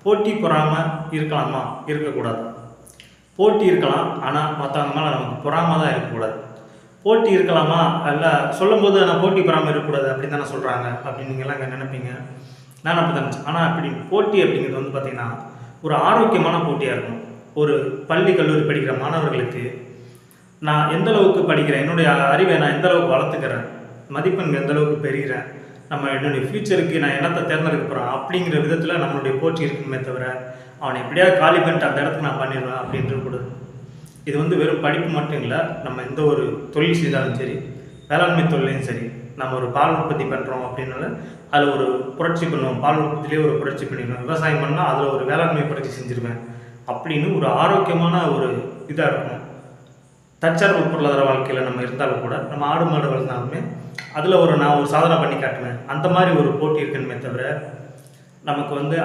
போட்டி பொறாமை இருக்கலாமா? இருக்கக்கூடாது. போட்டி இருக்கலாம், ஆனால் மற்றவங்க மேலே நமக்கு பொறாமை தான் இருக்கக்கூடாது. போட்டி இருக்கலாமா? இல்லை சொல்லும்போது நான் போட்டி பொறாமை இருக்கக்கூடாது அப்படின்னு தானே சொல்கிறாங்க அப்படின்னு நீங்கள்லாம் இங்கே நினைப்பீங்க. நான் அப்படி தான் நினச்சேன். ஆனால் அப்படி போட்டி அப்படிங்கிறது வந்து பார்த்திங்கன்னா ஒரு ஆரோக்கியமான போட்டியாக இருக்கும். ஒரு பள்ளி கல்லூரி படிக்கிற மாணவர்களுக்கு நான் எந்த அளவுக்கு படிக்கிறேன், என்னுடைய அறிவை நான் எந்த அளவுக்கு வளர்த்துக்கிறேன், மதிப்பெண்கள் எந்த அளவுக்கு பெறுகிறேன், என்னுடைய ஃப்யூச்சருக்கு நான் என்னத்தை தேர்ந்தெடுக்க போகிறேன் அப்படிங்கிற விதத்தில் நம்மளுடைய போட்டி இருக்குமே தவிர அவனை எப்படியாவது காலி பண்ணிட்டு அந்த இடத்துக்கு நான் பண்ணிடுவேன் அப்படின்றது கூட. இது வந்து வெறும் படிப்பு மட்டும் இல்லை, நம்ம எந்த ஒரு தொழில் செய்தாலும் சரி, வேளாண்மை தொழிலையும் சரி, நம்ம ஒரு பால் உற்பத்தி பண்ணுறோம் அப்படின்னால அதில் ஒரு புரட்சி பண்ணுவோம், பால் உற்பத்திலேயே ஒரு புரட்சி பண்ணிடுவேன், விவசாயம் பண்ணால் அதில் ஒரு வேளாண்மை புரட்சி செஞ்சுருவேன் அப்படின்னு ஒரு ஆரோக்கியமான ஒரு இதாக இருக்கணும். தற்சார்பு பொருளாதார வாழ்க்கையில் நம்ம இருந்தாலும் கூட நம்ம ஆடு மாடு வளர்ந்தாலுமே அதில் நான் ஒரு சாதனை பண்ணி காட்டுவேன், அந்த மாதிரி ஒரு போட்டி இருக்கணுமே தவிர நமக்கு வந்து